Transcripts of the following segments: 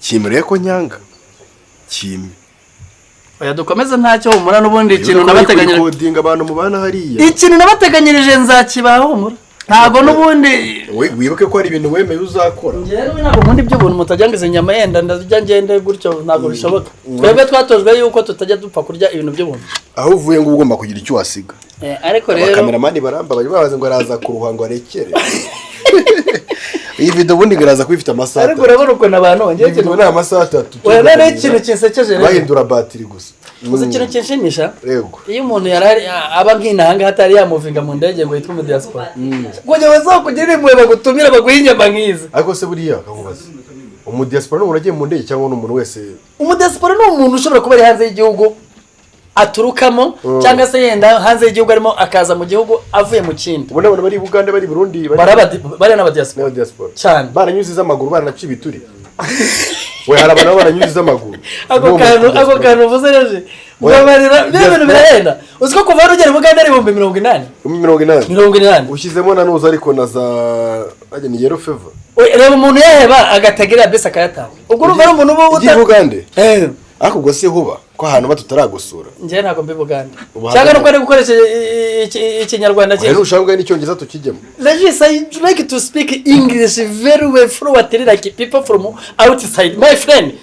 kimure ko nyanga kimi oya dukomeze ntacyo humura n'ubundi ikintu nabateganyirije kodinga abantu mubana hariya ikintu nabateganyirije nzakibaho humura ntago n'ubundi wibuke ko ari ibintu wemeye uzakora njyewe ntabwo nkunda iby'ubuntu mutajangiza inyama yenda ndajya ngende gutyo ntabwo bishoboka twebwe twatojwe yuko tutajya dupfa kurya ibintu by'ubuntu aho uvuye ngo ugomba kugira icyo wasiga ariko rero abakameramani baramba babaze ngo araza ku ruhango arekere iyi video ubundi garaza kwifita amasaha ariko urabona uko nabantu ngiye kintu na amasaha 3 oya nari ikintu kinsekeje rero bahindura batiri gusa uzi ikintu kinshimisha yego iyo umuntu yarari aba nk'inahanga hatari yamuvinga mu ndege ngo yitwe mu diaspora kujya bazakugira imwe bagutumira baguhinyama nk'izi ariko se buriya kakubaza umu diaspora n'umuntu agiye mu ndege cyangwa n'umuntu wese umu diaspora ni umuntu ushobora kuba ari hanze y'igihugu aturukamo cyangwa se yenda hanze y'igihugu arimo akaza mu gihugu avuye mu kindi ubona abantu bari Uganda bari Burundi bari n'abadiaspora cyane baranyuziza amaguru baranaci bituri we harabana baranyuziza amaguru ako kantu uvuze reje mubabarira n'ibintu birahenda uziko kuva rugera Uganda ari 80 ushyizemo na nuza ariko na za ajye ni yellow fever reba umuntu yaheba agatagira bese akayatanga ubwo urumva ari umuntu ubu Uganda ako gose huba ko ahantu bataragusura nje nako mbi Uganda cyangwa nuko ari gukoresha ikinyarwanda cye rero ushambwa n'icyongereza tukijyemo Regis I like to speak English very well fluently like people from outside my friend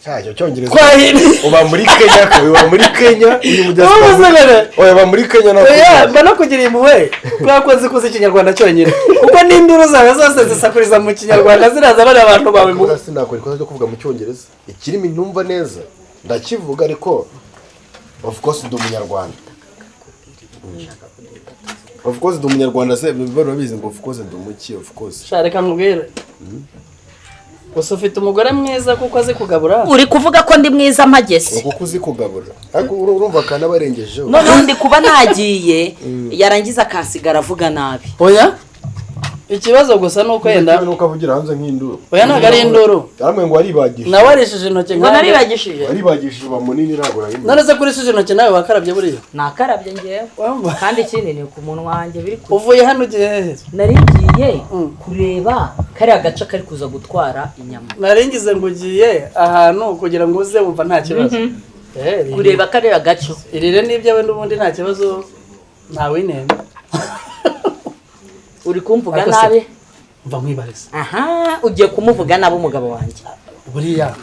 cyaje cyongereza uba muri Kenya ko uba muri Kenya uyu mujyana oya ba muri Kenya na oya bana kugira impuhwe kwakoze kuzi ikinyarwanda cyonyine uko n'induru zawe zose zisakuriza mu kinyarwanda ziraza bari abantu bawe mu sinakora ikoze cyo kuvuga mu cyongereza ikirimi numva neza ndakivuga ariko of course ndi umunyarwanda se bari babizi ngo of course ndi umuki of course shareka nkubwire gusa ufite umugore mwiza kuko azi kugabura uri kuvuga ko ndi mwiza mpagese kuko uzi kugabura ariko urumva kana barengejeho none ndi kuba nagiye yarangiza akasigara avuga nabi oya ikibazo gusa nuko yenda nuko avugira hanze nk'induru oya ntago ari induru yaramwe ngo aribagishije nawe arishije intoke ngo aribagishije bamunini ntago yari none se kurishije intoke nawe wakarabye buriya nakarabye ngewe kandi ikindi ni ku munwa wanjye biri uvuye hano ugiye heza nari ngiye kureba kari agace kari kuza gutwara inyama nari ngize ngo ugiye ahantu kugira ngo uze wumva nta kibazo kureba kari agace irire n'ibyawe n'ubundi nta kibazo ntawe inene uri kumvuga nabi mva mwibariza ugiye kumuvuga nabi umugabo wanjye buriya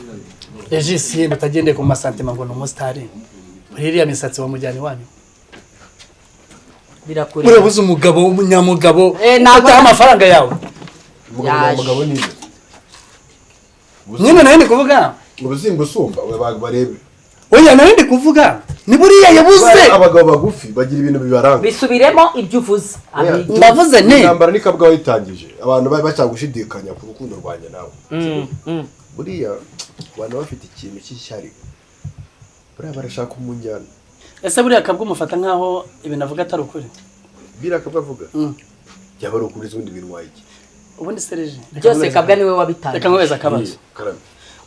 Regis yenda utagendeye ku masantima ngo n'umusitari buriya misatsi wa mujyani wanyu birakuri urabuze umugabo w'umunyamugabo ntago amafaranga yawe umugabo ni nyine nawe ndi kuvuga ubuzimba usumba barebe oya nawe ndi kuvuga ni buriya yabuze abagabo bagufi bagira ibintu bibaranga bisubiremo ibyo uvuze ndavuze ne intambara ni kabwa witangije abantu bacyagushidikanya ku rukundo rwanjye nawe buriya abantu bafite ikintu cy'ishyari buriya barashaka umunjyana ese buriya kabwa umufata nkaho ibintu avuga atari ukuri biriya kabwa avuga byaba ari ukuri izindi bintu wayiki ubundi Serge byose kabwa niwe wabitangiye reka nkweza akabazo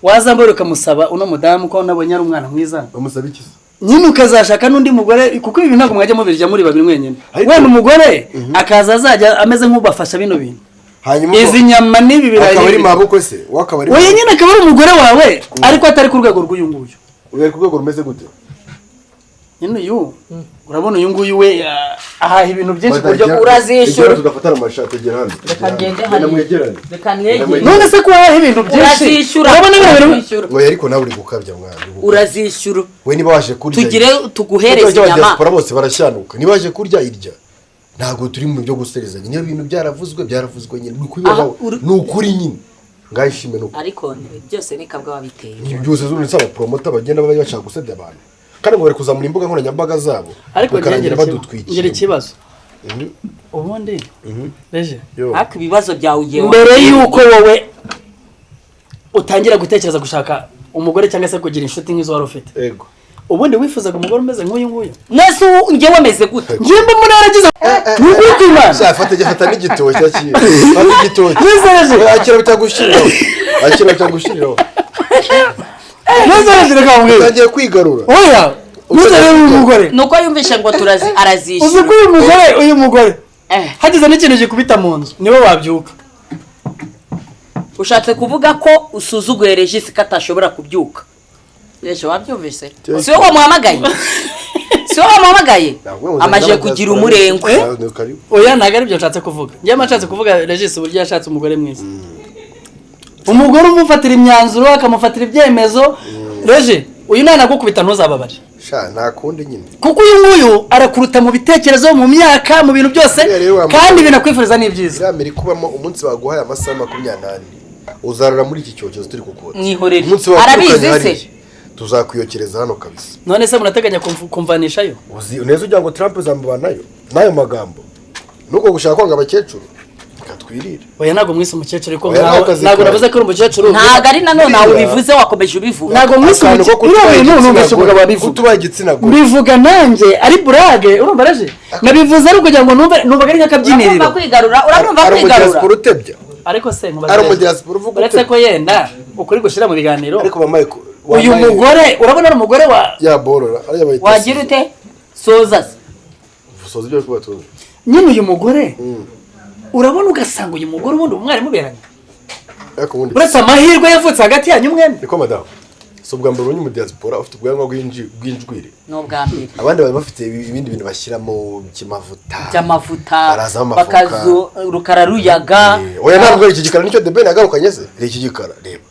wazambara ukamusaba uno mudamu ko nabonye ari umwana mwiza bamusaba iki nyine ukazashaka n'undi mugore kuko ibi ntabwo mwajya mubirya muri babiri mwenyine wenda umugore akaza azajya ameze nk'ubafasha bino bintu izi nyama n'ibi birayi akaba ari mabukwe se wakabari oya nyine akaba ari umugore wawe ariko atari ku rwego rw'uyu nguyu uri ku rwego rumeze gute nyine uyu urabona uyu nguyu we ahaha ibintu byinshi ku buryo urazishyura tugafatana amashati agera hano reka ngende hano reka mwegere none se ko ahaha ibintu byinshi urazishyura urabona ibintu ngo ariko nawe uri gukabya mwana urazishyura we niba waje kurya tugire tuguhereze inyama bose barashyanuka niba waje kurya irya ntago turi mu byo guserezanya niyo bintu byaravuzwe nyine ni ukuri nyine ngayishime nuko ariko byose ni kabwa wabiteye ni byose zuri nsaba promoter bagenda baba bashaka gusebya abantu kandi ngo bari kuzamura imbuga nkoranyambaga zabo ariko ngere ikibazo ubundi reje ariko ibibazo byawe ugiye mbere yuko wowe utangira gutekereza gushaka umugore cyangwa se kugira inshuti nk'izo wari ufite yego ubundi wifuzaga umugore umeze nk'uyu nguyu nese njye wameze gute njye mba muri aragize n'uko imana fata n'igitoki cyakiye fata igitoki akira bitagushiriraho neze reka mbwira utangiye kwigarura oya nuzere uyu mugore nuko yumvishe ngo arazishyura uzi ko uyu mugore hagize n'ikintu gikubita mu nzu niwe wabyuka ushatse kuvuga ko usuzuguye Regis ko atashobora kubyuka yeje wabyumvise si wowe wamuhamagaye si wowe wamuhamagaye amaje kugira umurengwe oya ntago ari byo nshatse kuvuga njye amashatse kuvuga Regis uburyo yashatse umugore mwiza umugore umufatira imyanzuro akamufatira ibyemezo Regis uyu nana gukubita ntuzababare sha nakundi nyine kuko uyu nguyu arakuruta mu bitekerezo mu myaka mu bintu byose kandi binakwifuriza n'ibyiza Amerika kubamo umunsi baguhaye amasaha 28 uzarara muri iki cyokezo turi kukuza mwihorere arabizi se tuzakwiyokereza hano kabisa none se munateganya kumvanishayo uzi neza ugira ngo Trump zambanayo nayo magambo nuko gushaka kwanga abakecuru katwirira oya nago mwise umukecuru ko nago navuze ko umukecuru ntago ari nanone nawe bivuze wakomeje ubivuga nago mwise umukecuru numvise umugabo wabivuga kutubaye igitsina gore bivuga nanjye ari burage urumva raje nabivuze ari kugira ngo numva ari nk'akabyiniriro urumva kwigarura urutebya ariko se ari umudiyasipora uvuga uretse ko yenda ukuri gushira mu biganiro ariko bamaye uyu mugore urabona ari umugore wa ya borora ari yabaye wagira ute soza ibyo kubatuza nyine uyu mugore urabona ugasanga uyu mugore ubundi umwarimu beranye uretse amahirwe yavutse hagati yanyu mwembi niko madamu so ubwa mbere ubonye umudiyasipora ufite ubwanwa bw'injwiri no bwa mbere abandi bari bafite ibindi bintu bashyiramo by'amavuta bakazu rukara ruyaga oya ntabwo ari iki gikara nicyo The Ben yagarukanye se iki gikara reba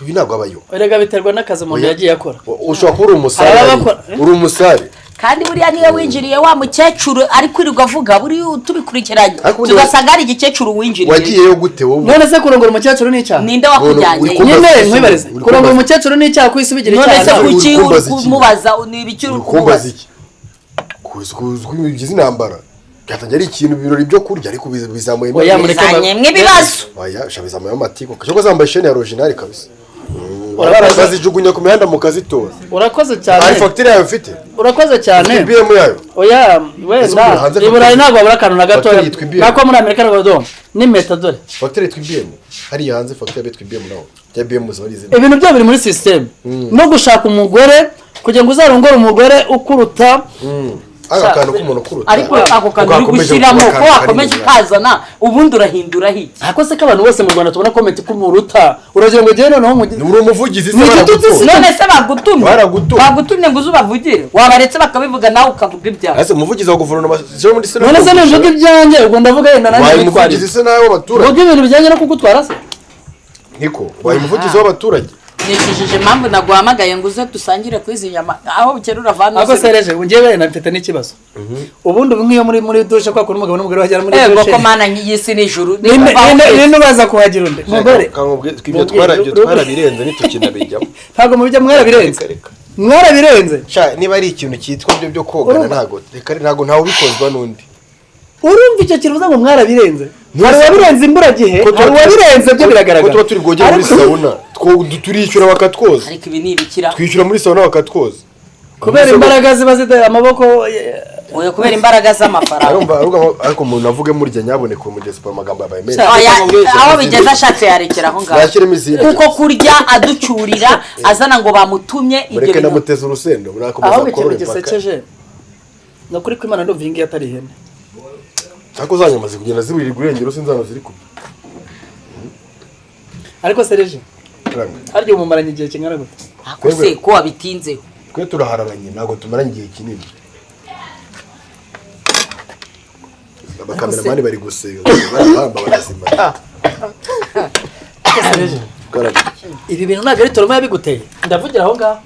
uyu ntabwo abayo erega biterwa n'akazi umuntu yagiye akora ushobora kuba uri umusare kandi buriya niyo winjiriye wa mukecuru ari kwirirwa avuga buri tubikurikiranye tugasanga ari igikecuru winjiriye wagiyeyo gute wowe none se kurongora umukecuru ni icyaha ninde wakujyanye nyine nkwibareze kurongora umukecuru ni icyaha kwisubigira icyaha none se kuki kumubaza ni ibicuru kumubaza iki kuzi intambara gatangira ikintu birori byo kurya ariko bizamuye ibibazo oya shabizamuye amatiko cyo zambaye chaîne ya original kabisa urabazijugunya ku mihanda mu kazitora urakoze cyane ari facture yawe ufite urakoze cyane BM yayo oya wenda iburayi ntabwo babura akantu na gato nako muri Amerika n'Abadom ni metadore facture yitwa BM hari hanze facture yitwa BM naho ya BM zibarize ibintu byo biri muri system no gushaka umugore kugira ngo uzarongore umugore ukuruta akantu k'umuntu kuruta ariko ako kantu gushyiramo ko wakomeje kazana ubundi urahindura hiki ako se k'abantu bose mu Rwanda tubona comment kumuruta uragira ngo gene noneho uri umuvugizi se none se bagutumye ngo uzubavugire wabaretse bakabivuga nawe ukavuga ibyawe ase umuvugizi wa guverinoma cyo muri Sena none se nimvuga ibyanjye ubwo ndavuga yenda nanjye umuvugizi se nawe w'abaturage ubwo ibintu bijyanye no kugutwara se niko wayi umuvugizi w'abaturage nishishije impamvu naguhamagaye ngo uze dusangire kwizi nyama aho bukerura vano ako sereje ungiye na mfite n'ikibazo ubundi nk'iyo muri dushe kwa kuri umugabo n'umugore bajyana muri dushe ko mana y'isi n'ijuru ni baza kuhagira undi mugore twibyo twarabirenze nitukinabijyamo ntago mubijya mwarabirenze sha niba ari ikintu cyitwa byo kogana ntago ntago ntawe bikozwa n'undi urumva icyo kiruza ngo mwarabirenze hari wabirenze imburagihe hari wabirenze byo biragaragara ko turi bwogera muri sauna turishyura bakatwoza ariko ibi ni ibikira twishyura muri sauna bakatwoza kubera imbaraga ziba zide amaboko oya kubera imbaraga z'amafaranga ariko umuntu avuge murya nyaboneka umugezi kwa magambo yabaye meza aho bigeze ashatse yarekera aho ngaho kuko kurya aducurira azana ngo bamutumye ibyo bintu mureke namuteza urusendo murakomeza korora gisekeje no kuri kwimana ndumva ingi atari ihene ako zanyamaze kugenda ziburirwa irengero sinzano ziri ku ariko sereje harya umumaranye igihe kingana gute ako se ko wabitinzeho twe turahararanye ntago tumaranye igihe kinini abakameramani bari guseyo barahamba barazima ibi bintu ntabwo ari toroma yabiguteye ndavugira aho ngaho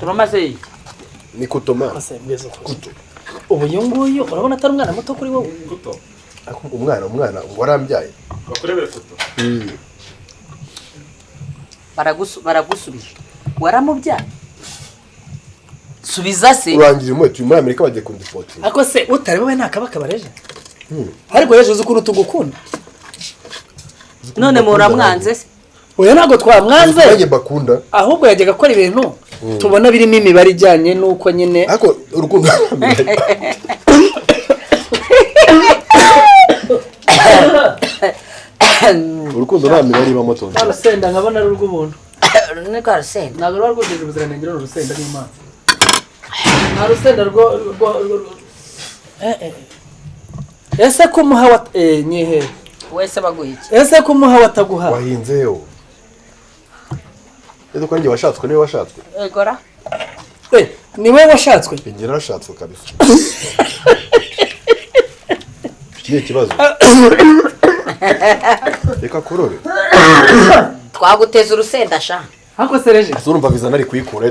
toroma se ni kutoma ubu uyu nguyu urabona atari umwana muto kuri wowe umwana warambyaye bakurebere foto baragusubije waramubyaye subiza se urangira umwe turi muri Amerika bagiye kundipoti ako se utari wowe ntakabaka bareje ariko yeje uzi ukuntu tugukunda none muramwanze se oya ntabwo twamwanze nanjye bakunda ahubwo yajyaga gukora ibintu tubona birimo imibare ijyanye n'uko nyine ariko urukundo urukundo nta mibare ibamo tonto arusenda nkabona ari urw'umuntu ni kwa rusenda ntabwo ruba rwujuje ubuziranenge n'urusenda n'imana nta rusenda rwo ese ko muha nyihe wese baguha iki ese kumuha wataguha wahinzeyo ese ko njye washatswe niwe washatswe egora niwe washatswe njye narashatswe kabisa kiye kibazo reka kurore twaguteza urusenda sha hako sereje urumva viza nari kuyikura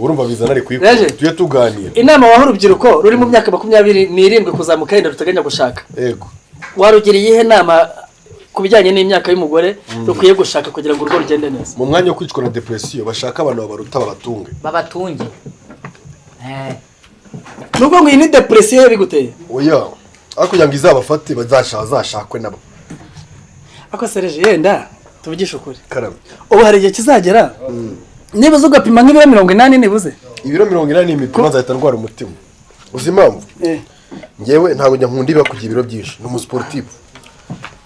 urumva viza nari kuyikura tuye tuganira inama waho urubyiruko ruri mu myaka 27 kuzamuka yenda ruteganya gushaka yego warugiriye ihe nama kubijyanye n'imyaka y'umugore rukwiye gushaka kugira ngo urugo rugende neza mu mwanya wo kwicwa na depression bashaka abantu babaruta babatunge nubwo ngo iyi ni depression biguteye oya akugira ngo izabafate bazashakwe nabo ako sereje yenda tuvugisha ukuri karame ubu hari igihe kizagera niba ugapima nk'ibiro 80 nibuze ibiro 80 n'imipima nzahita ndwara umutima uzi impamvu ngewe ntabwo njya nkunda iba kugira ibiro byinshi ni umusportif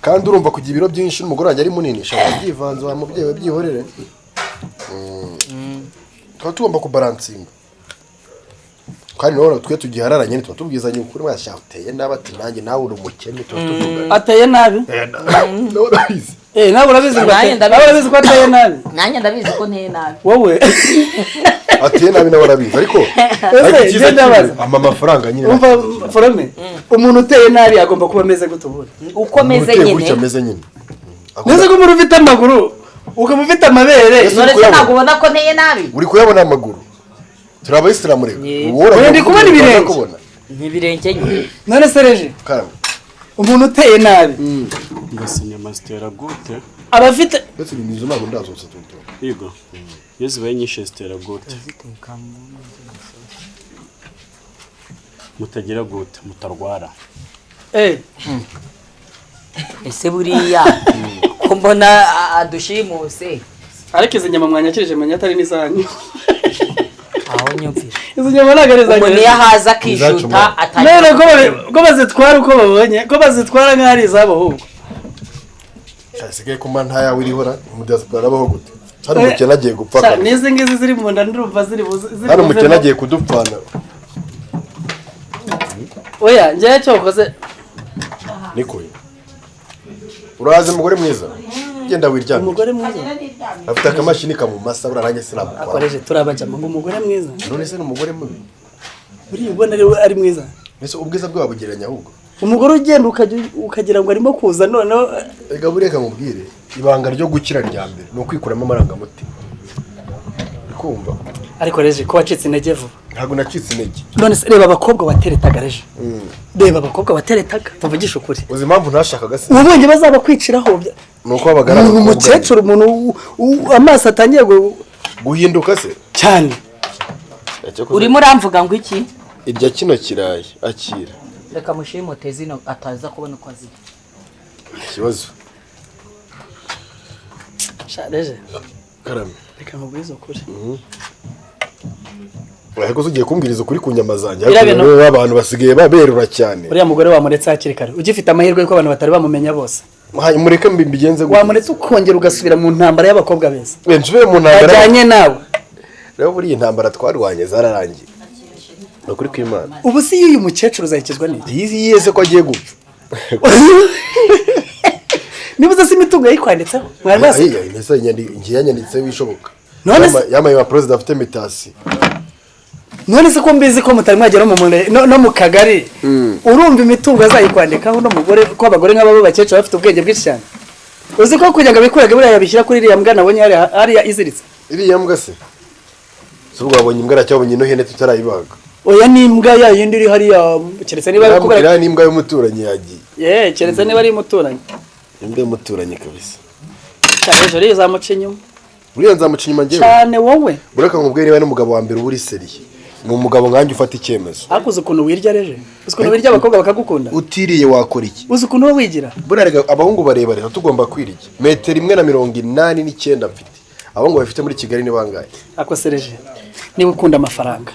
kandi urumva kugira ibiro byinshi n'umugore wanjye ari munini shaka byivanze wa mubyeyi byihorere tugomba kubalansinga kandi nawe twe tugihararanye tuba tubwizanye ukuri mwashafuteye n'abati nanjye nawe uri umukene tuba tuvuga ateye nabi nawe urabizi ko ateye nabi nanjye ndabizi ko nteye nabi wowe ateye nabi nawe urabizi ariko icyiza amafaranga nyine umva forome umuntu uteye nabi agomba kuba ameze gute ubundi uko ameze nyine neze ko umuntu ufite amaguru ukaba ufite amabere none se ntabwo ubona ko nteye nabi uri kuyabona amaguru turi abayisilamu rero ndi kubona ibirenge n'ibirenge nyine none sereje umuntu uteye nabi ngasinya mastera gute abafite ndetse nizo ntabwo ndazose tuto yego iyo zibaye nyinshi zitera gute mutagira gute mutarwara ese buriya ko mbona adushimuse ariko izi nyama mwanyakirije menya atari n'izanyu aho nyumvira izo nyama ntabwo ari izanyu umuntu yahaza akishuta none ko bazitwara uko babonye ko bazitwara nk'ari izabo ahubwo asigaye ko manta yawe irihora mu diaspora abaho gute hari umukene agiye gupfa n'izi ngizi ziri mu nda ndumva ziri hari umukene agiye kudupfana oya njyewe cyo ukoze niko uraze umugore mwiza genda wiryamye umugore mwiza afite akamashini kamumasa burarange sinabukora akoreje turabajama ngo umugore mwiza none se n'umugore mubi buri ubona ari mwiza ese ubwiza bwe wabugeranya ahubwo umugore ugenda ukagira ngo arimo kuza noneho ega bureka mubwire ibanga ryo gukira rya mbere ni ukwikuramo amarangamutima kumva ariko reje ko wacitse intege vuba ntabwo nacitse intege none se reba abakobwa wateretaga reje reba abakobwa wateretaga tuvugisha ukuri uzi impamvu ntashakaga se ubonye bazaba kwiciraho nuko abagara umukecuru umuntu amaso atangiye guhinduka se cyane urimo uramvuga ngo iki irya kino kirayi akira reka mushimote zino ataza kubona uko azira ikibazo shareje karame reka mubwize ukuri ariko ugiye kumbwiriza ukuri ku nyama zanjye ariko abantu basigaye baberura cyane uriya mugore wamuretse hakiri kare ugifite amahirwe yuko abantu batari bamumenya bose mureke mbigenze gute wamuretse ukongera ugasubira mu ntambara y'abakobwa beza nsubiye mu ntambara ajyanye nawe rero buriya intambara twarwanye zararangiye nukuri kw'Imana ubu si uyu mukecuru uzahikizwa n'iki yese ko agiye gupfa niba uzi imitungo yayikwanditseho mwari basiga ngiye yanyanditseho bishoboka none yamaye wa president afite mitasi none se ko mbizi ko mutari mwagera no mu kagari urumva imitungo azayikwandikaho n'umugore ko abagore nk'abo bakecuru bafite ubwenge bwinshi cyane uzi ko kugira ngo bikurage buriya yabishyira kuri iriya mbwa nabonye hariya iziritse iriya mbwa se si ubwo wabonye imbwa aracyabonye ino hene tutarayibaga oya ni imbwa ya yindi iri hariya keretse niba ari kubera ni imbwa y'umuturanyi yagiye keretse niba ari umuturanyi imbwa y'umuturanyi kabisa cyane ejo rero zamuca inyuma buriya nzamuca inyuma njyewe cyane wowe bureka nkubwire niba n'umugabo wa mbere uba uri seriye ni umugabo nkanjye ufata icyemezo akuze ukuntu wirya reje uzi ukuntu wirya abakobwa bakagukunda utiriye wakora iki uzi ukuntu wowe wigira buriya abahungu barebare tugomba kwirya 1.89 mfite abahungu bafite muri Kigali ni bangahe akosereje niba ukunda amafaranga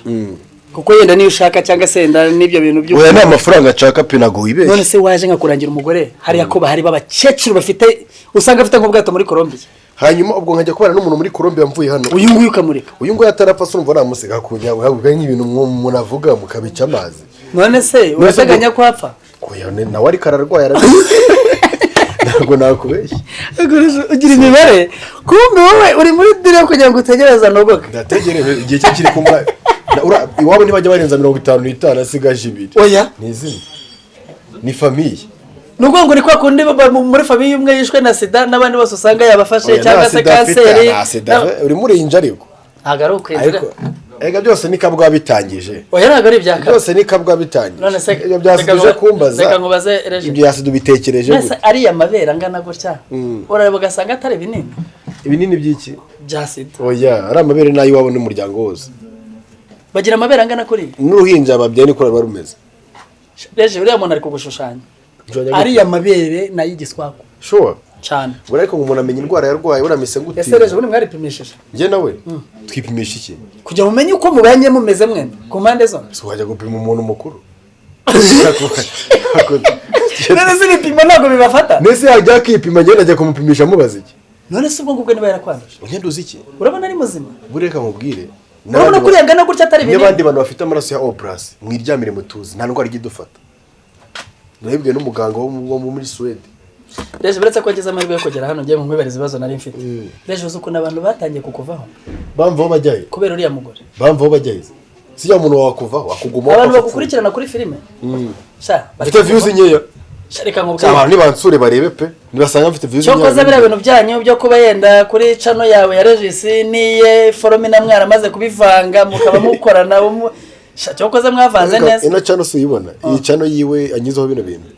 kuko yenda niyo ushaka cyangwa se yenda n'ibyo bintu byo oya nta mafaranga nshaka pe nago wibeshye none se waje nkakurangira umugore hariya ko bahari babakecuru bafite usanga afite nk'ubwato muri Colombia hanyuma ubwo nkajya kubana n'umuntu muri Colombia mvuye hano uyu nguyu ukamurika uyu nguyu atarapfa se urumva namusega kunyawe havuga nk'ibintu umuntu avuga mukabica amazi none se urateganya ko apfa oya nawe ari kararwaye ntabwo nakubeshya ugira imibare kumbe wowe uri muri dire kugira ngo utegereze anogoke ndategereje igihe cye kiri kumara iwabo ntibajya barenza 55 asigaje ibiri oya ni izina ni famiye nuko ngo ni kwa kundi muri famiye umwe yishwe na sida n'abandi bose usanga yabafashe cyangwa se kanseri uri muri inja ariko ntago ari ukwinjira ega byose ni kabwa bitangije oya ntago ari ibyaka byose ni kabwa bitangije none se ibyo byasubije kumbaza reka nkubaze ereje ibyo yasidu bitekereje nese ari amabera ngana gutya urareba ugasanga atari binini ibinini by'iki bya sida oya ari amabere nayo wabona umuryango wose bagira amabera ngana kuri n'uruhinja babyaye niko ruba rumeze reje uriya muntu ari kugushushanya ari amabere nayo igiswako sure cyane urariko umuntu amenya indwara yarwaye uramise gute ese reje buri mwaripimishije nge nawe twipimisha iki kugira mumenye uko mubanye mumeze mwene ku mpande zose so wajya gupima umuntu mukuru none se ibipimo ntabwo bibafata nese yajya kwipima nge najya kumupimisha mubaza iki none se ubwo ngubwo niba yarakwanduje ngende uzi iki urabona ari muzima bureka mubwire urabona ko urengana gutya atari binini n'abandi bantu bafite amaraso ya O+ mwiryamire mutuzi nta ndwara igidufata nabibwiye n'umuganga wo muri Sweden reje buretse ko ageze amahirwe yo kugera hano ngiye mu nkwibereza ibibazo nari mfite reje uzi ukuntu abantu batangiye kukuvaho bamvaho bajyaye kubera uriya mugore bamvaho bajyaye sijya umuntu wakuvaho akuguma abantu bagukurikirana kuri filime sha bafite views nkeya reka nkubwire abantu nibansure barebe pe nibasanga mfite views nkeya cyo koza bira bintu byanyu byo kuba yenda kuri channel yawe ya Regis niye foromina mwara maze kubivanga mukaba mukorana cyo koza mwavanze neza ino channel suyibona iyi channel yiwe anyizaho bino bintu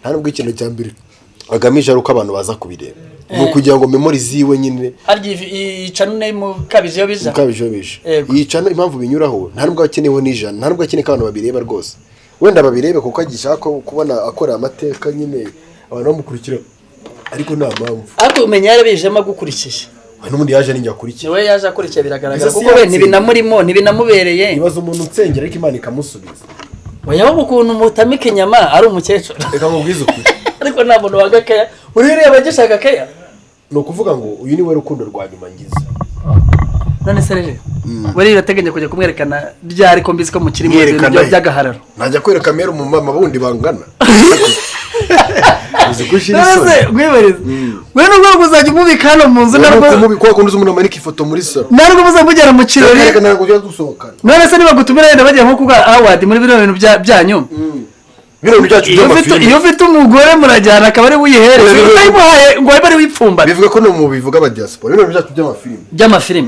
nta nubwo ikintu cya mbere agamije ari uko abantu baza kubireba ni ukugira ngo memory ziwe nyine iyi channel mu kabije yo bija iyi channel impamvu binyuraho nta nubwo akenewe n'ijana nta nubwo akeneye ko abantu babireba rwose wenda babirebe kuko agishaka kubona akora amateka nyine abantu bamukurikira ariko nta mpamvu ariko umenya yarabijemo gukurikije n'ubundi yaje ninjya akurikiye we yaje akurikiye biragaragara kuko we ntibinamurimo ntibinamubereye ibaza umuntu unsengera ariko Imana ikamusubiza oya bo ukuntu mutamika inyama ari umukecuru reka nkubwize ukuri ariko nta muntu wagakaya uririye bagishaka kaya ni ukuvuga ngo uyu ni we rukundo rwa nyuma ngize none se reje bari irateganya kujya kumwerekana ryari ko mbizi ko mukiri mu bintu by'agahararo najya kwereka mere umumama bundi bangana uzi gushira isoni gwibariza we nubwo uzajya umubika hano mu nzu narwo kwa kundi umuntu amanika ifoto muri salo narwo muzamugera mu kirori reka ntabwo ujya gusohokana none se niba gutumira yenda bagiye nko kuga award muri bino bintu byanyu bino byacu by'amafilm iyo ufite umugore murajyana akaba ari wihereza utayimuhaye ngo bari wipfumba bivuga ko no mu bivuga aba diaspora bino byacu by'amafilm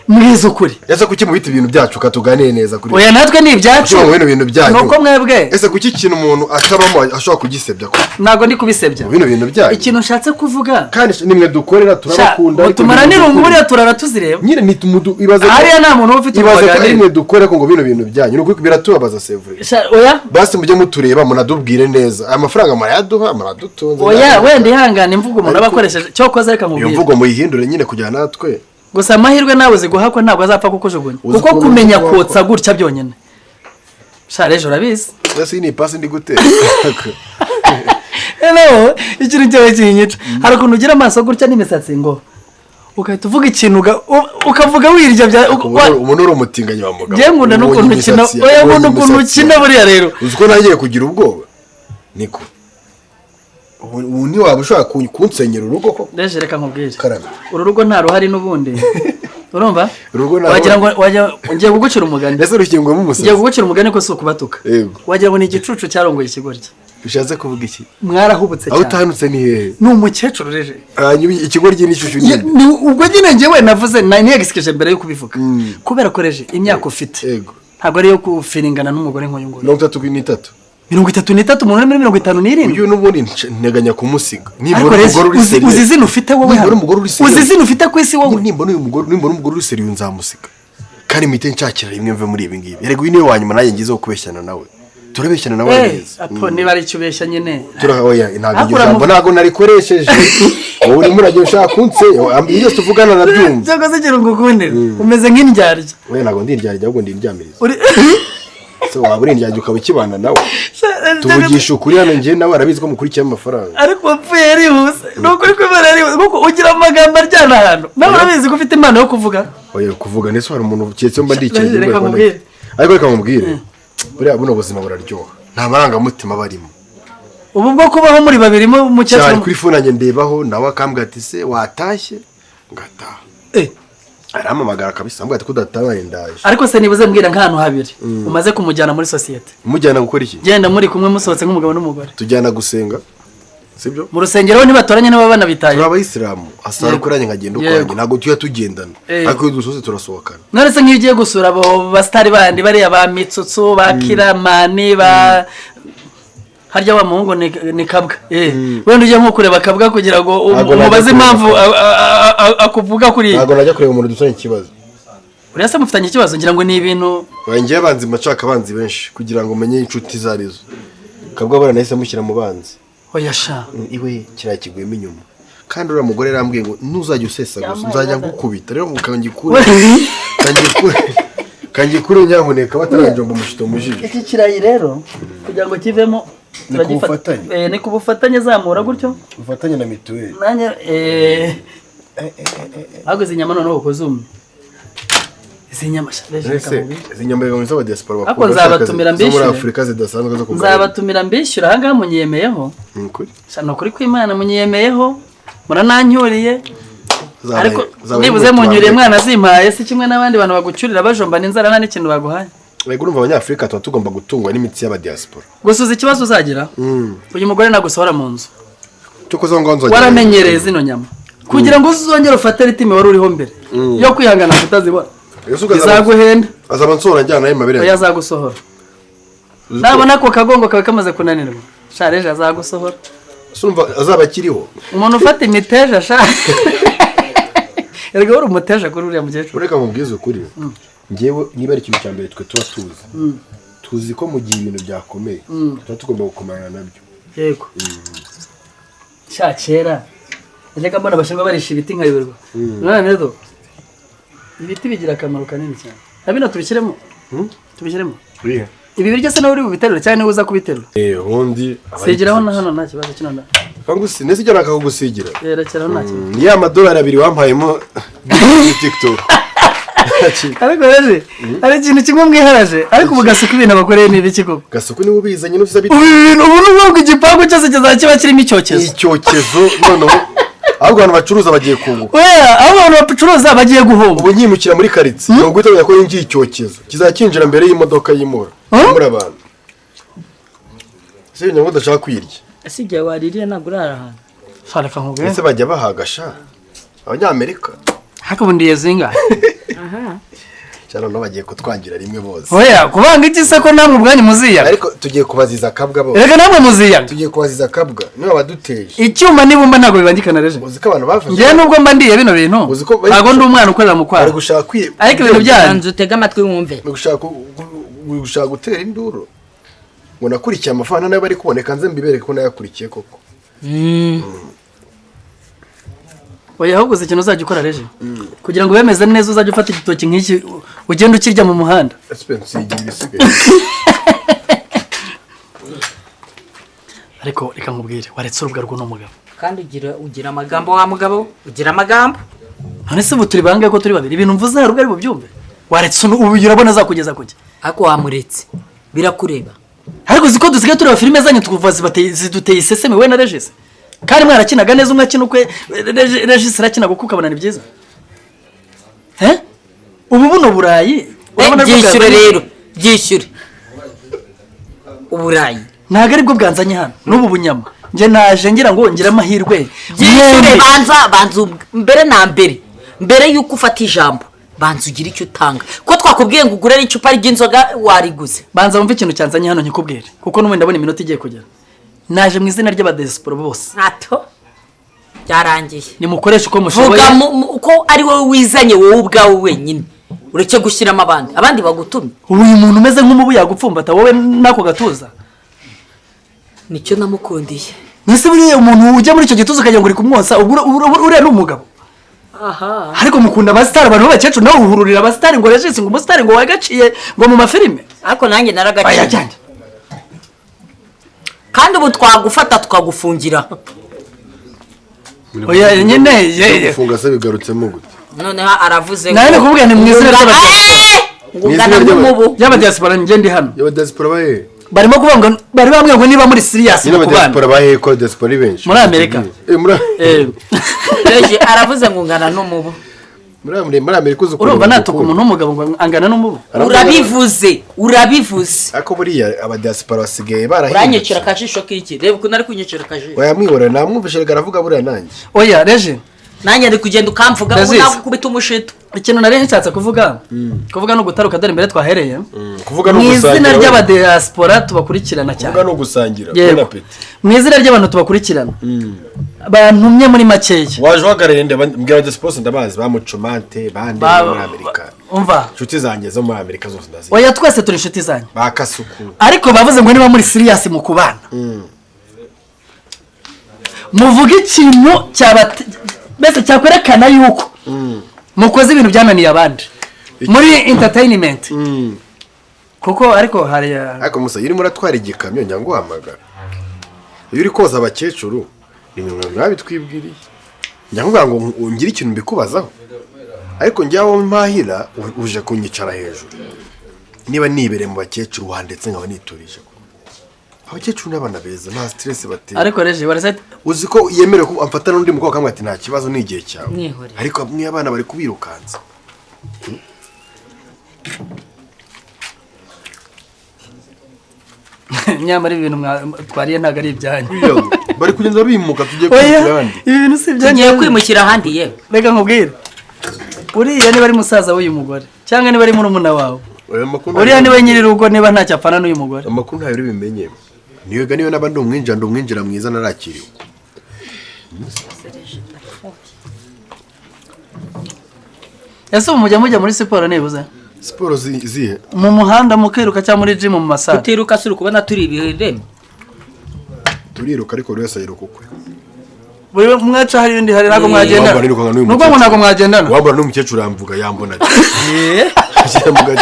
mwiza ukuri ese kuki mu biti ibintu byacu katuganiye neza kuri oya natwe ni ibyacu mu bintu byanyu nuko mwebwe ese kuki ikintu umuntu atabamo ashobora kugisebya ko ntago ndi kubisebya bino bintu byanyu ikintu nshatse kuvuga kandi nimwe dukorera turabakunda tumara n'irungu buriya turara tuzireba nyine ni tumudu ibaze hariya nta muntu ufite ibaze ko nimwe dukore ko ngo bino bintu byanyu nuko biratubabaza sevre oya basi mujye mutureba munadubwire neza aya mafaranga marayaduha maradutunze oya wenda ihangane imvugo umuntu abakoresheje cyo koza reka mubwire iyo mvugo muyihindure nyine kugira natwe gusa amahirwe nawe ziguhakwa ntabwo azapfa kukujugunya kuko kumenya kotsa gutya byonyine shareje urabizi ese ni pasi ndi gutera hello ikintu cyawe kinyica hari ukuntu ugira amaso gutya n'imisatsi ngo ukahita uvuga ikintu ukavuga wirya bya umuntu uri umutinganyi wa mugabo ngiye nkunda n'ukuntu ukina oya nkunda ukuntu ukina buriya rero uzi ko nagiye kugira ubwoba niko ubu ni waba ushaka kunsenyera urugo ko reje reka nkubwire uru rugo nta ruhari n'ubundi urumva wagira ngo ngiye kugucira umugani ese rukingwemo umusazi ngiye kugucira umugani ko si ukubatuka wagira ngo ni igicucu cyarongoye ikigoryi bishatse kuvuga iki mwarahubutse cyane aho utahanutse ni hehe ni umukecuru reje ikigoryi n'ishusho nyine ubwo nyine ngewe navuze niyegisikije mbere yo kubivuga kubera ko reje imyaka ufite ntabwo ari iyo kufiringana n'umugore nk'uyu nguyu 33 33 umuntu muri 57 uyu n'ubundi nteganya kumusiga nibona umugore uri seriye uzi zino ufite wowe hano uzi zino ufite ku isi wowe nimbona uyu umugore uri seriye nzamusiga kandi mite nshakira rimwe mve muri ibi ngibi erega uyu niwe wanyuma naye ngize kubeshyana nawe turabeshyana nawe neza apo niba ari cyo ubeshya nyine oya ntabwo narikoresheje wowe urimo uragiye ushaka kunse iyo tuvugana nabyumva cyangwa se gira ngo ukunde umeze nk'indyarya oya ntabwo ndiryaje ahubwo ndindyamiriza so waba urindyarya ukaba ukibana nawe tuvugisha ukuri hano njye nawe arabizi ko mukurikiye amafaranga ariko wapfuye yarihuse ni ukuri kw'imana yarihuse kuko ugira amagambo aryana ahantu nawe urabizi ko ufite impano yo kuvuga oya kuvuga ndetse hari umuntu uketse mba ndicaye ariko reka mubwire buriya buno buzima buraryoha nta marangamutima barimo ubu bwo kubaho muri babiri mu cyane cyaro kuri phone nanjye ndebaho nawe akambwira ati se watashye ngataha aramamagara kabisa ambwira ati kudatabaye ndaje ariko se nibuze mbwira nk'ahantu habiri umaze kumujyana muri societe mujyana gukora iki genda muri kumwe musohotse nk'umugabo n'umugore tujyana gusenga sibyo mu rusengero nibatoranye n'abana bitaye abayisilamu asara kuranye nkagenda ukwanjye ntago tuya tugendana ariko dusose turasohokana none se nk'iyo ugiye gusura abo bastari bandi bariya ba Mitsutsu ba Kiramani ba harya wa muhungu ni kabwa wenda uje nko kureba kabwa kugira ngo umubaze impamvu akuvuga kuri ntago najya kureba umuntu dusanye ikibazo uriya se mufitanye ikibazo ngira ngo ni ibintu bangiye banzi macaka banzi benshi kugira ngo umenye inshuti zarizo kabwa bara nahise mushyira mu banzi oya sha iwe kirakigwemo inyuma kandi uriya mugore yarambwiye ngo ntuzajya usesa gusa nzajya ngukubita rero kangikure nyamuneka bataranjomba umushito mujije iki kirayi rero kugira ngo kivemo ni ku bufatanye zamura gutyo ufatanye na mituweli nanjye ahubwo izi nyama noneho ukozumye izi nyama izi nyama biba z'aba diaspora bakuru nzabatumira mbishyura muri Afrika zidasanzwe zo kuganira nzabatumira mbishyura aha ngaha munyemeyeho shano kuri kw'Imana munyemeyeho murananyuriye ariko nibuze munyuriye mwana zimpaye si kimwe n'abandi bantu bagucyurira bajomba n'inzara nta n'ikintu baguhaye Wego urumva abanyafrika tuba tugomba gutungwa n'imitsi y'aba diaspora gusuza ikibazo uzagira uyu mugore nagusohora mu nzu cyo kuzongonzo waramenyereye zino nyama kugira ngo uzongere ufate ritime wari uriho mbere yo kwihangana kutazibona izaguhenda azaba nsora njyana y'imabere oya azagusohora nabona ko kagongo kawe kamaze kunanirwa shareje azagusohora urumva azaba akiriho umuntu ufata imiteja sha erega uri umuteja kuri uriya mukecuru ureka mubwize ukuri ngewe niba ari ikintu cya mbere twe tuba tuzi ko mu gihe ibintu byakomeye tuba tugomba gukomana nabyo yego sha kera erega mbona abashinwa barisha ibiti nkayoberwa none rero ibiti bigira akamaro kanini cyane nabino tubishyiremo ibi biryo se nawe uri bubiterura cyane niba uza kubiterura undi sigiraho na hano nta kibazo kinona kangusi nese jya nakakugusigira yerekeraho nta kibazo ni ya madolari 2 wampayemo TikTok ariko rero ari ikintu kimwe mwiharaje ariko ubugasuka ibintu abakoreye ni ibiki koko gasuku niwe ubizanye n'uvuza biti ubu n'ubwo igipangu cyose kizakiba kirimo icyokezo none ahubwo abantu bacuruza bagiye kunguka oya abo abantu bacuruza bagiye guhomba ubu nyimukira muri karitsiye ngo gutabya ko yinjiye icyokezo kizakinjira mbere y'imodoka y'imura muri abantu se nyamwe ndashaka kwirya asijya waririye nagurara ahantu faraka nkubwe ese bajya bahagasha abanyamerika haka bundi yezinga cyane no bagiye kutwangira rimwe bose oya kubanga iki se ko namwe ubwanyu muziya ariko tugiye kubaziza kabwa bo reka namwe muziya tugiye kubaziza kabwa niba baduteje icyuma nibumba ntago bibangikana reje uziko abantu bafashe ngiye nubwo mba ndiye bino bintu ntago ndi umwana ukorera mu kwara ari gushaka kwiye ariko ibintu byanyu utega amatwi wumve gushaka gutera induru ngo nakurikiye amafaranga nayo bari kuboneka nze mbibereke ko nayakurikiye koko oya ahubwo se ikintu uzajya ukora reje kugira ngo bemeze neza uzajya ufata igitoki nk'iki ugenda ukirya mu muhanda ariko reka nkubwire waretse urubuga rw'uno mugabo kandi ugira amagambo wa mugabo ugira amagambo none se ubu turi bangahe ko turi babiri ibintu mvuze harubwo ari bubyumve waretse ubu urabona azakugeza kujya ariko wamuretse birakureba ariko ziko dusigaye tureba filime zanyu tukuva ziduteye iseseme we na regise kandi mwarakinaga neza umwe akina ukwe regise arakina kuko ukabona ni byiza ubu buno burayi byishyure rero byishyure uburayi ntabwo aribwo bwanzanye hano n'ubu bunyama njye naje ngira ngo ngire amahirwe byishyure banza mbere y'uko ufata ijambo banza ugira icyo utanga ko twakubwiye ngo ugure icupa ry'inzoga wariguze banza wumve ikintu cyanzanye hano nkikubwire kuko n'ubundi ndabona iminota igiye kugera naje mu izina ry'abadesiporo bose hato byarangiye nimukoresha uko mushoboye vuga uko ari wowe wizanye wowe ubwawe wenyine ureke gushyiramo abandi bagutumye uyu muntu umeze nk'umubu yagupfumbata wowe n'ako gatuza nicyo namukundiye mbese buriya umuntu ujya muri icyo gituza ukagira ngo uri kumwosa uriya ni umugabo ariko mukunda abasitari abantu b'abakecuru nawe uhururira abasitari ngo regisi ngo umusitari ngo wagaciye ngo mu mafilime ariko nanjye naragaciye kandi ubu twagufata tukagufungira oya nyine gufunga se bigarutsemo gute noneho aravuze ngo nawe kuvuga ni mu izina ry'abadiaspora ngungana n'umubu y'abadiaspora njye ndi hano y'abadiaspora bahe barimo kuvuga ngo bari bamwe ngo niba muri serious nyine abadiaspora bahe ko diaspora benshi muri Amerika Reje aravuze ngo ngana n'umubu muri Amerika uzi urumva natuka umuntu w'umugabo ngo angana n'umubu urabivuze ako buriya abadiaspora basigaye barahindutse uranyecera akajisho k'iki reba ukuntu ari kunyecera akajisho wayamwibora namwumvishe garavuga buriya nanjye oya reje nanjye ari kugenda ukamvuga ngo nakubita umushito ikintu nari nshatse kuvuga no gutaruka dore imbere twahereye kuvuga no gusangira mu izina ry'abadiaspora tubakurikirana cyane kuvuga no gusangira mu izina ry'abantu tubakurikirana bantumye muri makeya waje wagarende mbwira diaspora ndabazi bamucomante bande muri Amerika umva inshuti zanjye zo muri Amerika zose ndazi oya twese turi inshuti zanjye bakasuku ariko bavuze ngo niba muri serious mu kubana muvuga ikintu bese cyakwerekana yuko mukoze ibintu byananiye abandi muri entertainment kuko ariko hari ariko musa yiri muratwara igikamyo nyango uhamagara iyo uri koza abakecuru ni mwe mwabitwibwiriye nyango ngo ungire ikintu mbikubazaho ariko njyaho mpahira uje kunyicara hejuru niba nibere mu bakecuru wandetse nkaba niturije abakecuru n'abana beza nta stress bateye ariko reje barasate uzi ko yemerewe ko amfata n'undi mukobwa kamwe ati nta kibazo n'igihe cyawe ariko amwe abana bari kubirukanza nyamara ibintu twariye ntago ari ibyanyu bari kugenda bimuka tugiye kwimukira ahandi ibi bintu si ibyanyu tugiye kwimukira ahandi yewe reka nkubwire uriya niba ari musaza w'uyu mugore cyangwa niba ari murumuna wawe uriya niba nyiri rugo niba ntacyo apfana n'uyu mugore amakuru ntayo uri bimenye niyoga niyo n'abandi umwinjira mwiza narakiriwe ese mujya muri siporo nibuze siporo zihe mu muhanda mukiruka cyangwa muri gym mu masaha tutiruka suri kubona turi ibireme turiruka ariko buri wese ayiruka ukwe buri mwaca hari ibindi hari ntabwo mwagendana nubwo ngo ntabwo mwagendana wambona n'umukecuru yamvuga yambona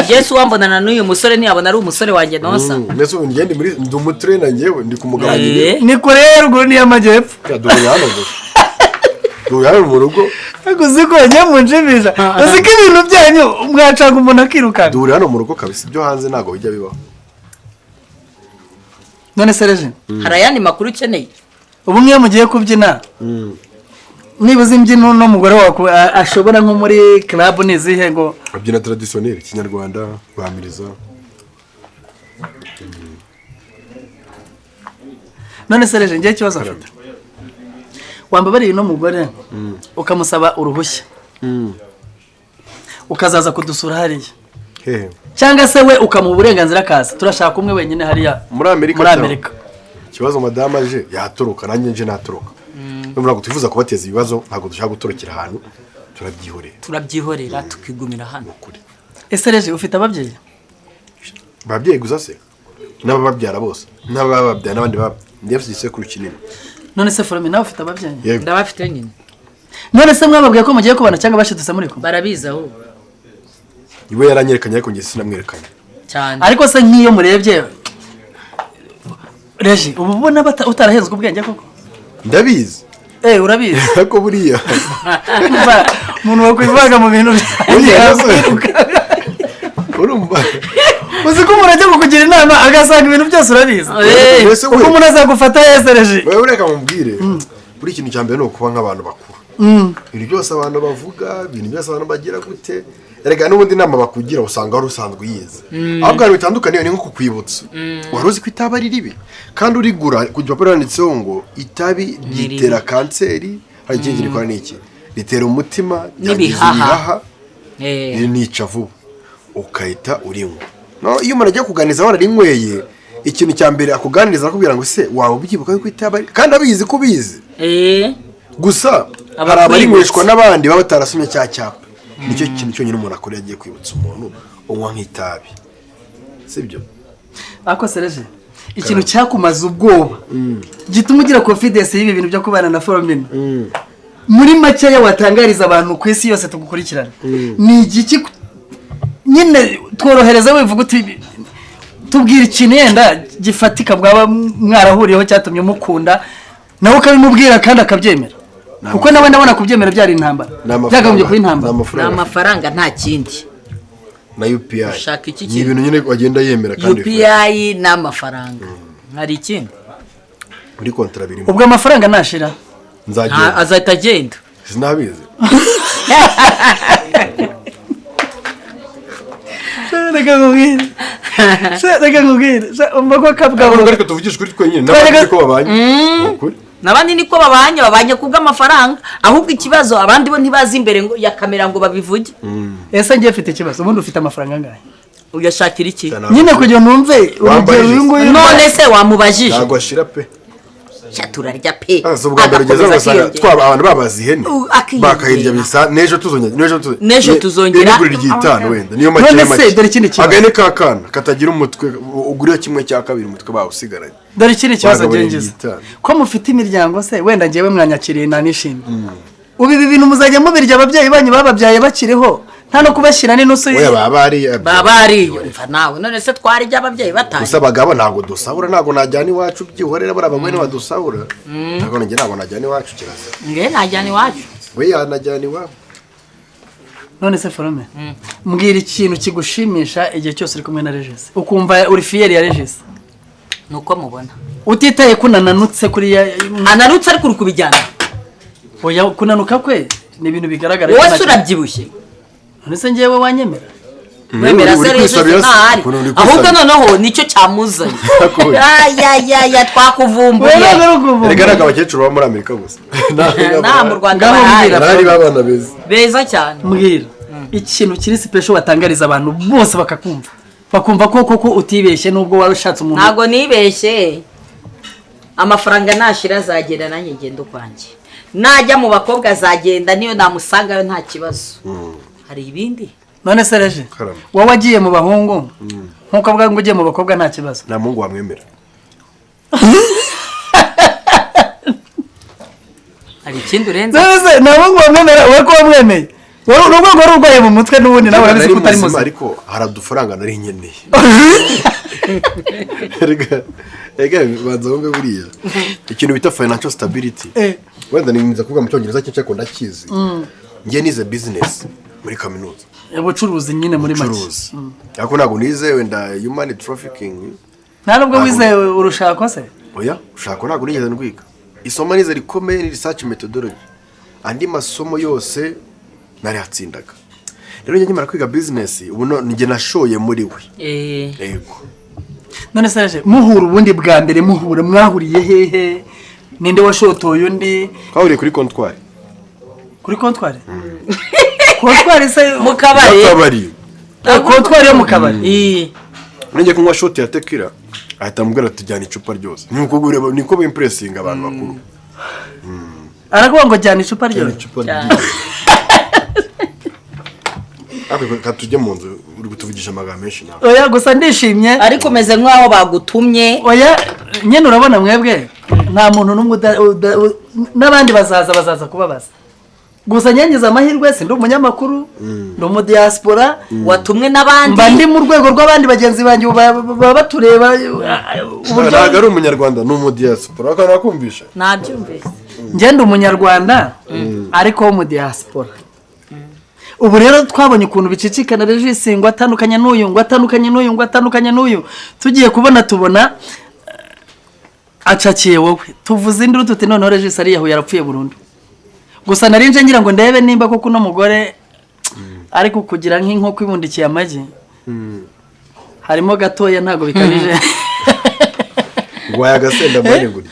Yesu wambonana n'uyu musore ntiyabona ari umusore wanjye nonsa mbese ubu ngende ndi umutrena njyewe ndi kumugabanyira ni kure ruguru ni y'amajyepfo duhano mu rugo uzi ko njye munjibije uzi ko ibintu byanyu mwacanga umuntu akiruka duhuri hano mu rugo kabisa ibyo hanze ntabwo bijya bibaho none sereje hari ayandi makuru ukeneye ubu mwe mugiye kubyina nibuze imbyino n'umugore wawe ashobora nko muri club nizihe ngo abyina traditionnel kinyarwanda bamiriza none sereje ngiye kibazo afite wambabariye no mugore ukamusaba uruhushya ukazaza kudusura hariya cyangwa se we ukamuha uburenganzira kaza turashaka umwe wenyine hariya muri Amerika ikibazo madame aje yatoroka nanjye nje natoroka nubwo twifuza kubateza ibibazo ntabwo dushaka gutorokera ahantu turabyihorera tukigumira hano kuri ese reje ufite ababyeyi gusa se n'abababyara bose n'abababyara n'abandi ndefite isekuru kinini none se Forome nawe ufite ababyeyi ndabafite nyine none se mwababwiye ko mugiye kubana cyangwa bashitse muri ko barabiza aho iwe yaranyekanye ariko ngiye sinamwerekanye cyane ariko se nk'iyo murebye reje ubu ubona utarahezwe ubwenge koko ndabizi urabizi ariko buriya umuntu wakwivanga mu bintu urumva uzi ko umuntu ajya kukugira inama agasanga ibintu byose urabizi uko umuntu azagufata yesereje wewe ureka mubwire buri kintu cya mbere ni ukuba nk'abantu bakuru ibintu byose abantu bavuga ibintu byose abantu bagira gute erega n'ubundi inama bakugira usanga wari usanzwe uyizi ahubwo hari bitandukanye ni nko kukwibutsa wari uzi ko itabi ari ribi kandi urigura ku gipapuro handitseho ngo itabi ryitera kanseri hari ikindi rikora n'iki ritera umutima n'ibihaha rinica vuba ukahita urinywa iyo umuntu agiye kuganiriza wararinyweye ikintu cya mbere akuganiriza akubwira ngo se waba ubyibuka yuko itabi kandi abizi ko ubizi gusa hari abarinyweshwa n'abandi baba batarasomye cya cyapa nicyo kintu cyonyine umuntu akora yagiye kwibutsa umuntu unywa nk'itabi sibyo ako sereje ikintu cyakumaza ubwoba gituma ugira confidence y'ibi bintu byo kubana na Foromina muri makeya watangariza abantu ku isi yose tugukurikirana ni igiki nyine tworohereza wivuga uti tubwira ikintu yenda gifatika bwaba mwarahuriyeho cyatumye mukunda nawe ukabimubwira kandi akabyemera kuko nawe ndabona kubyemera byari intambara byagagombye kuba intambara ni amafaranga nta kindi na UPI ushaka iki ni ibintu nyine agenda yemera kandi UPI n'amafaranga hari ikindi muri kontra birimo ubwo amafaranga nashira nzagenda azahita agenda sinabizi reka nkubwire umva ko kabwa ariko tuvugisha kuri twe nyine n'abandi ko babanye n'abandi niko babanye kubw'amafaranga ahubwo ikibazo abandi bo ntibazi imbere ngo ya kamera ngo babivuge ese ngiye mfite ikibazo ubundi ufite amafaranga angahe uyashakira iki nyine kugira numve urugero uyu nguyu none se wamubajije ntabwo ashira pe turarya pe ubwo mbere ugeze ugasanga twaba abantu babazi ihene bakahirya bisa n'ejo tuzongera n'igurira igitano wenda niyo make dore ikindi kibazo agahene k'akana katagira umutwe ugurira kimwe cya kabiri umutwe bawusigaranye dore ikindi kibazo gengiza ko mufite imiryango se wenda ngewe mwanyakiriye nanishimye ubu ibi bintu muzajya mubirya ababyeyi banyu bababyaye bakiriho nta no kubashyira n'inusu babariye umva nawe none se twarya ababyeyi bataye gusa abagabo ntabwo dusahura ntabwo najyana iwacu byihorera bari abagore ntibadusahura ntabwo najyana iwacu kirasa nge najyana iwacu we yanajyana iwabo none se Forome mbwira ikintu kigushimisha igihe cyose uri kumwe na Regis ukumva uri fiyeri ya Regis nuko mubona utitaye kunananutse kuri ananutse ariko uri kubijyana oya kunanuka kwe ni ibintu bigaragara wowe urabyibushye none se ngewe wanyemera wemera se Regis ntahari ahubwo noneho nicyo cyamuzanye ya twakuvumbuye reka ntabwo abakecuru baba muri Amerika gusa nta mu Rwanda bahari babana beza cyane mbwira ikintu kiri special watangariza abantu bose bakumva ko utibeshye nubwo warushatse umuntu ntago nibeshye amafaranga nashira azagenda nanjye ngendo kwanjye najya mu bakobwa azagenda niyo namusangayo nta kibazo hari ibindi none se Regis wowe wagiye mu bahungu nkuko avuga ngo ugiye mu bakobwa nta kibazo nta muhungu wamwemera hari ikindi urenze none se nta muhungu wamwemera wowe ko wamwemeye wowe urwo rwari urwaye mu mutwe n'ubundi nawe urabizi ko utari muzima ariko hari udufaranga nari nkeneye rega banza wumve buriya ikintu bita financial stability wenda nimwiza kuvuga mu cyongereza cyo cyako ndakizi ngiye nize business muri kaminuza ubucuruzi nyine muri make ariko ntabwo nize wenda human trafficking nta nubwo wize urushako se oya ushaka ntabwo nigeze ndwiga isomo nize rikomeye ni research methodology andi masomo yose nari hatsindaga rero njye nyimara kwiga business ubu nige nashoye muri we yego none se Regis muhura ubundi bwa mbere mwahuriye hehe ninde washotoye undi twahuriye kuri comptoir kontwari se mu kabari kontwari yo mu kabari nenge kunywa shot ya tequila ahita mubwira tujyana icupa ryose niko bimpressinga abantu bakuru arakuvuga ngo jyana icupa ryose katujye mu nzu uri gutuvugisha amagambo menshi nawe oya gusa ndishimye ariko meze nk'aho bagutumye oya nyine urabona mwebwe nta muntu n'umwe n'abandi bazaza kubabaza gusa nyangiza amahirwe se ndi umunyamakuru ndi umudiaspora watumwe n'abandi mba ndi mu rwego rw'abandi bagenzi banjye baba batureba ntabwo ari umunyarwanda ni umudiaspora akana kumvisha nabyumvise njye ndi umunyarwanda ariko wo mu diaspora ubu rero twabonye ukuntu bicicikana Regis ngo atandukanye n'uyu tugiye tubona acakiye wowe tuvuze induru tuti noneho Regis ariyahuye yarapfuye burundu gusa narinje ngira ngo ndebe nimba koko uno mugore ariko kugira nk'inkoko ibundikiye amagi harimo gatoya ntago bikanije ngo yagasenda mbone guri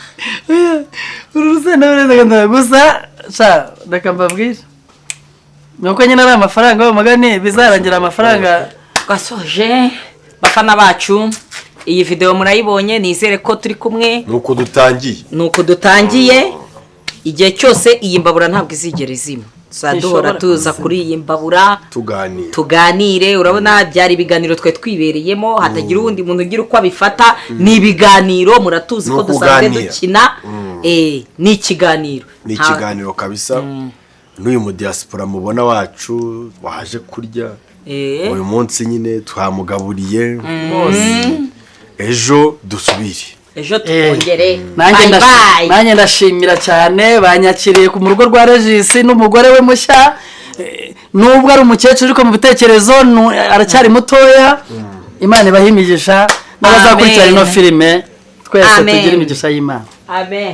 urusenda bereza gusa sha reka mbabwire nuko nyine ari amafaranga bamugane bizarangira amafaranga gasoje bafana bacu iyi video murayibonye nizere ko turi kumwe nuko dutangiye igihe cyose iyi mbabura ntabwo izigera izima duhora tuza kuri iyi mbabura tuganire urabona byari ibiganiro twe twibereyemo hatagira uwundi muntu ugira uko abifata ni ibiganiro muratuzi ko dusanzwe dukina ni ikiganiro kabisa n'uyu mu diaspora mubona wacu waje kurya uyu munsi nyine twamugaburiye ejo dusubire ejo twongere nanjye ndashimira cyane banyakiriye ku rugo rwa Regis n'umugore we mushya nubwo ari umukecuru ariko mu bitekerezo aracyari mutoya. Imana ibahimigisha n'abazakurikirana ino filime twese tugira imigisha y'Imana. Amen.